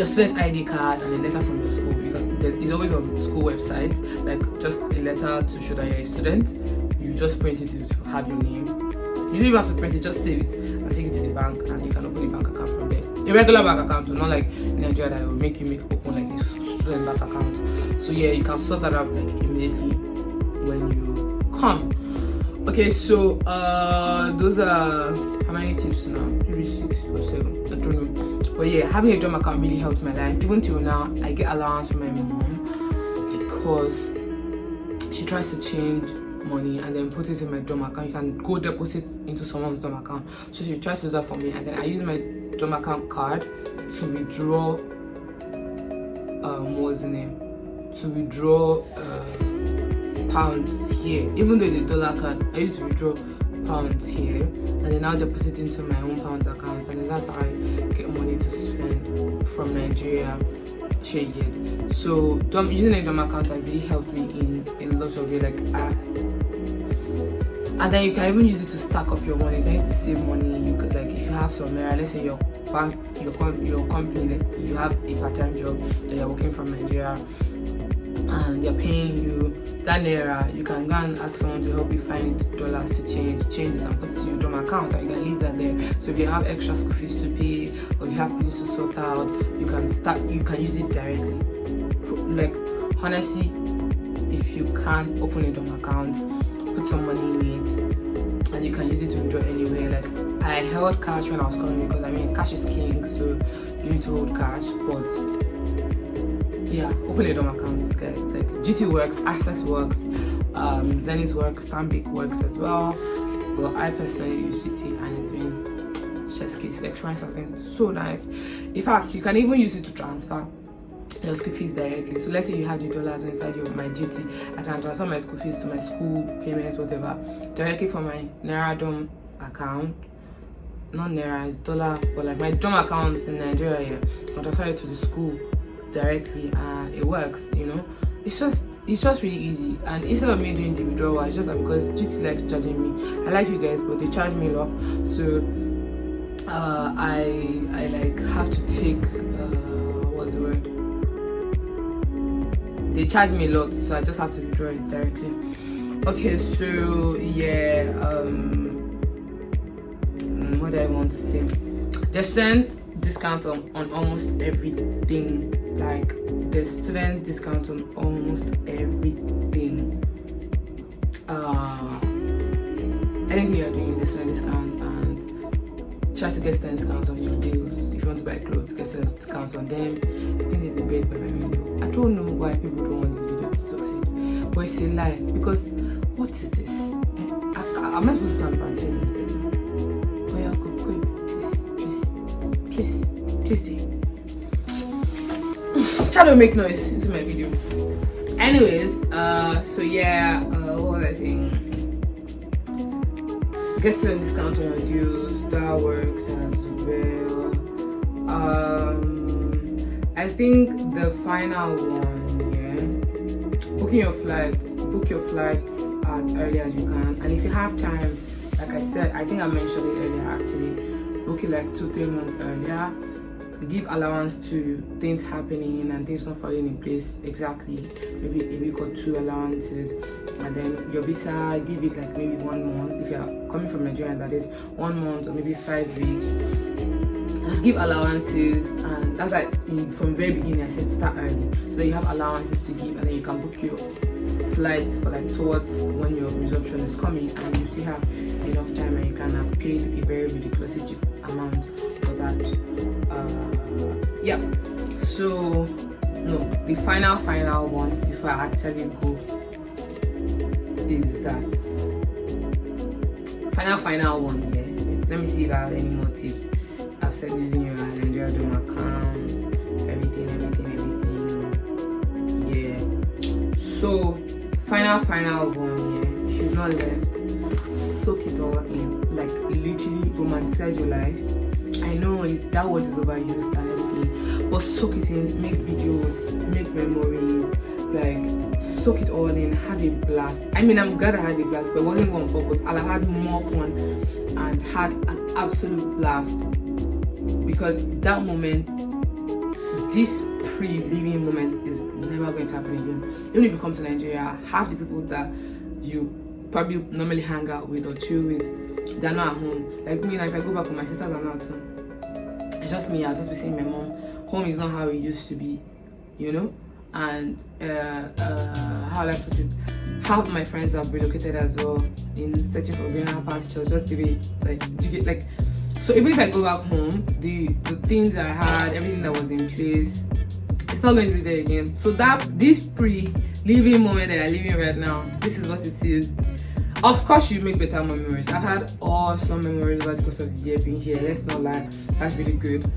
student ID card and a letter from your school. It's always on school websites, like just a letter to show that you're a student. You just print it to have your name. You don't even have to print it, just save it and take it to the bank, and you can open a bank account from there. A regular bank account, not like in Nigeria that will make you open like a student bank account. So yeah, you can sort that out like immediately when you come. Okay, so those are how many tips now? Maybe 6 or 7. I don't know. But yeah, having a DOM account really helped my life. Even till now, I get allowance from my mom because she tries to change money and then put it in my DOM account. You can go deposit into someone's DOM account. So she tries to do that for me, and then I use my DOM account card to withdraw. What was the name? To withdraw pounds here, even though the dollar card, I used to withdraw pounds here, and then now deposit into my own pounds account, and then that's how I get money to spend from Nigeria. So using a dumb account has really helped me in lots of ways. Like, and then you can even use it to stack up your money. You can use it to save money. You could, like, if you have some let's say your bank, your company, that you have a part-time job that you're working from Nigeria, and they're paying you that naira, you can go and ask someone to help you find dollars to change it and put it to your dumb account, and you can leave that there. So if you have extra school fees to pay, or you have things to sort out, you can use it directly. Like, honestly, if you can't open a dumb account, put some money in it, and you can use it to withdraw anywhere. Like, I held cash when I was coming, because I mean, cash is king, so you need to hold cash. But yeah, open a dumb account, guys. Like, GT works, Access works, Zenith works, Stanbic works as well. But I personally use GT, and it's been chef's kiss. The experience has been so nice. In fact, you can even use it to transfer your school fees directly. So let's say you have the dollars inside my GT, I can transfer my school fees to my school payments, whatever, directly from my Naira Dom account. Not Naira, it's dollar, but like my Dom account in Nigeria, yeah, I'll transfer it to the school directly, and it works. You know, it's just really easy. And instead of me doing the withdrawal, it's just that because GT likes charging me. I like you guys, but they charge me a lot, so I like have to take what's the word? They charge me a lot, so I just have to withdraw it directly. Okay, so yeah, what do I want to say? They send discount on almost everything. Like, the student discount on almost everything. Anything you're doing, there's student discounts, and try to get student discounts on your deals. If you want to buy clothes, get student discounts on them. I think there's a bed by my window. I don't know why people don't want this video to succeed, but it's a lie, because what is this? I'm not supposed to stand and chase this bed. Oh yeah, go, please. Try to make noise into my video. Anyways, so yeah, what was I saying? Get student discount on your deals, that works as well. I think the final one, yeah, book your flights as early as you can. And if you have time, like I said, I think I mentioned it earlier actually, book it like 2-3 months earlier. Give allowance to things happening and things not falling in place exactly. Maybe a week or 2 allowances, and then your visa, give it like maybe 1 month. If you're coming from Nigeria, that is 1 month or maybe 5 weeks. Just give allowances, and that's like from the very beginning I said start early, so that you have allowances to give, and then you can book your flights for like towards when your resumption is coming, and you still have enough time, and you can have paid a very ridiculously amount for that. Yeah, so no, the final one before I actually go is that final one. Yeah, let me see if I have any more tips. I've said using your Nigeria Dom account, everything. Yeah, so final one. Yeah, if you've not left, soak it all in. Like, literally romanticize your life. I know that word is overused and everything, but soak it in, make videos, make memories, like soak it all in, have a blast. I mean, I'm glad I had a blast, but it wasn't on purpose. I'll have had more fun and had an absolute blast, because that moment, this pre-leaving moment, is never going to happen again. Even if you come to Nigeria, half the people that you probably normally hang out with or chill with, they're not at home. Like me, like if I go back with my sisters, are not at home. It's just me. I'll just be seeing my mom. Home is not how it used to be, you know. And how I put it, half my friends have relocated as well in searching for greener pastures, just to be like, you get like. So even if I go back home, the things I had, everything that was in place, it's not going to be there again. So this pre-living moment that I'm living right now, this is what it is. Of course, you make better memories. I've had awesome memories over the course of the year being here. Let's not lie, that's really good.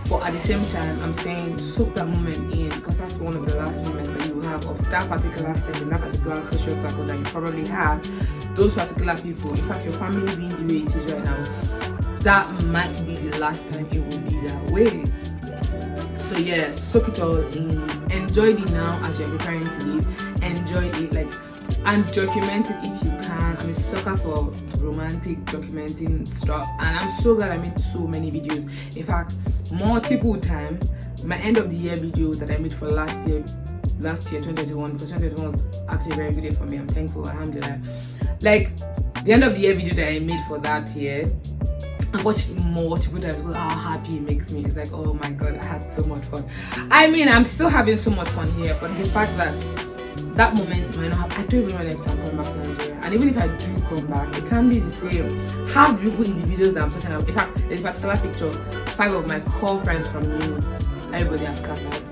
But at the same time, I'm saying soak that moment in, because that's one of the last moments that you will have of that particular setting, that particular social circle that you probably have. Those particular people, in fact, your family being the way it is right now, that might be the last time it will be that way. So yeah, soak it all in. Enjoy it now as you're preparing to leave. Enjoy it, like, and document it if you can. I'm a sucker for romantic documenting stuff, and I'm so glad I made so many videos. In fact, multiple times. My end of the year video that I made for last year 2021, because 2021 was actually a very good year for me. I'm thankful, alhamdulillah. Like, the end of the year video that I made for that year, I watched it multiple times because how happy it makes me. It's like, oh my god, I had so much fun. I mean, I'm still having so much fun here, but the fact that that moment might not have, I don't even know if I'm coming back to Nigeria. And even if I do come back, it can't be the same. Half the people in the videos that I'm talking about, in fact, there's a particular picture, 5 of my core friends from uni, everybody has scattered.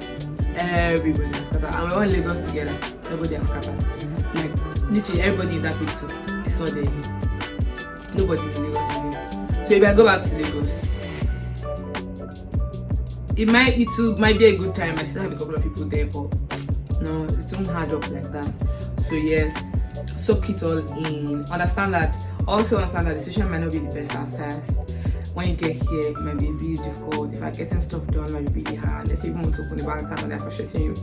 Everybody has scattered. And we're all in Lagos together. Everybody has scattered. Like, literally everybody in that picture, it's not there again. Nobody is in Lagos again. So if I go back to Lagos, it might be a good time. I still have a couple of people there, but no, it won't hard up like that. So yes, soak it all in. Understand that the decision might not be the best at first. When you get here, it might be really difficult. If I'm getting stuff done, it might be really hard. Let's say you want to open the bank account and they're frustrating you.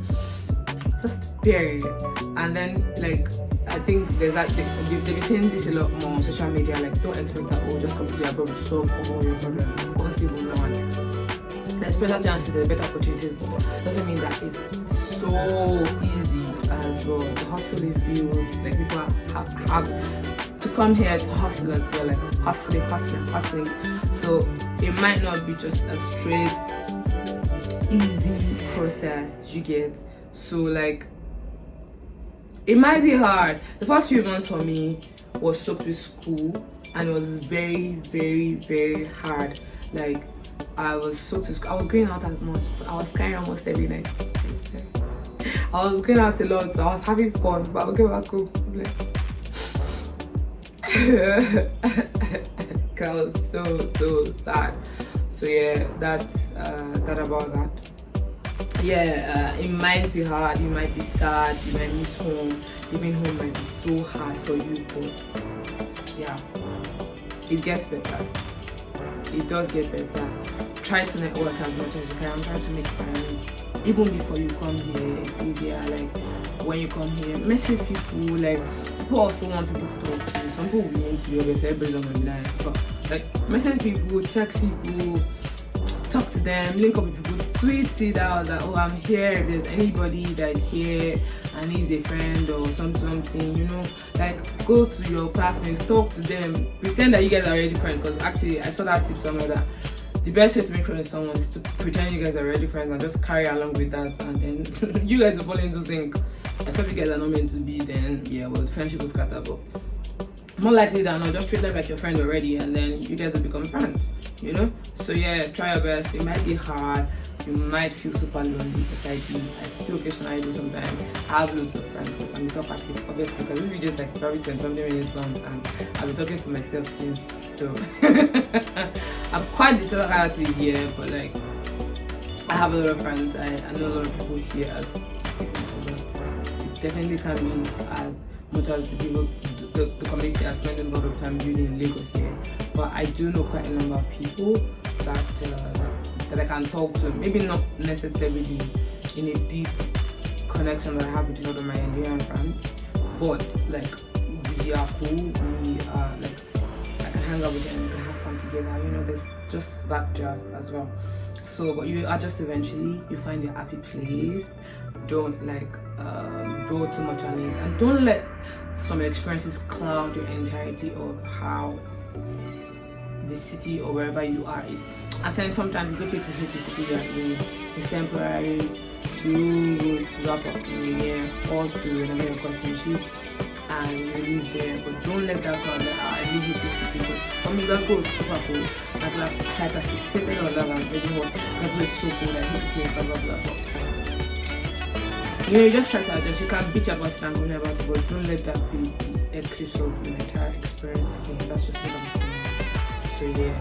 Just bear it. And then, like, I think there's that, they've been saying this a lot more on social media, like, don't expect that, oh, just come to your abroad to solve all your problems. Of course, they will not. There's better chances, there's better opportunities, but doesn't mean that it's so easy as well. The hustle is real, like, people have to come here to hustle as well, like, hustling. So it might not be just a straight, easy process, you get. So, like, it might be hard. The first few months for me was soaked with school, and it was very, very, very hard. Like, I was soaked with school. I was going out as much, but I was crying almost every night. I was going out a lot, so I was having fun, but I would get back home. I'm like, I was so sad. So yeah, that's that about that. Yeah, it might be hard, you might be sad, you might miss home. Leaving home might be so hard for you, but yeah, it gets better. It does get better. Try to network as much as you can. Try to make friends. Even before you come here, it's easier. Like, when you come here, message people. Like, people also want people to talk to. Some people will want to be obviously, everybody's not gonna be nice, but like, message people, text people, talk to them, link up with people, tweet it out that, oh, I'm here. If there's anybody that is here and needs a friend or something, you know, like, go to your classmates, talk to them, pretend that you guys are already friends. Because actually, I saw that tip somewhere that the best way to make friends with someone is to pretend you guys are already friends and just carry along with that, and then you guys will fall into sync. Except you guys are not meant to be, then yeah, well, the friendship will scatter. But more likely than not, just treat them like your friend already, and then you guys will become friends, you know. So yeah, try your best. It might be hard, you might feel super lonely, because I still occasionally do sometimes. I have loads of friends because I'm talkative, obviously, because this video is like probably 20-something minutes long, and I've been talking to myself since, so I'm quite the talkative here, but like, I have a lot of friends. I know a lot of people here as it definitely can be as much as the people, the community are spending a lot of time building in Lagos here, but I do know quite a number of people that I can talk to, maybe not necessarily in a deep connection that I have with a lot of my Nigerian friends, but like, we are cool, we are like, I can hang out with them, we can have fun together, you know, there's just that jazz as well. So, but you adjust eventually, you find your happy place. Don't like dwell too much on it, and don't let some experiences cloud your entirety of how the city or wherever you are is. And then sometimes it's okay to hate the city you are in. It's temporary. You would wrap up in a year or two and then your country and you live there, but don't let that cloud that I really hate this city. But for me, that goes super cool. That last hyper fixated on that and said, you know what, that was so cool, I hate it here, blah blah blah blah. You know, you just try to adjust. You can bitch about it and complain about it, but don't let that be a clip of my entire experience here. That's just what I'm saying. So yeah,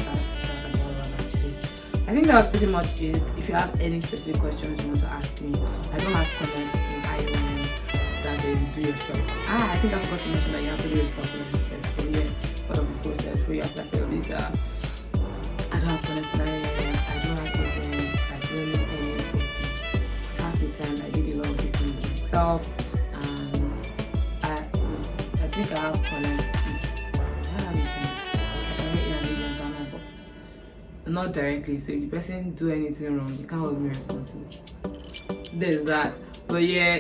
that's about what I'm actually. I think that was pretty much it. If you have any specific questions you want to ask me, I don't have comment in IOM that you do your job. I think I forgot to mention that you have to do your tuberculosis test. But yeah, part of the process before you apply for your visa. I don't have connect in IOM. I don't have agent. I don't know anybody. Because half the time I did a lot of these things myself, and I think I have connect. I have anything. I can get you an agent and all, but not directly. So if the person do anything wrong, you can't hold me responsible. There's that. But yeah,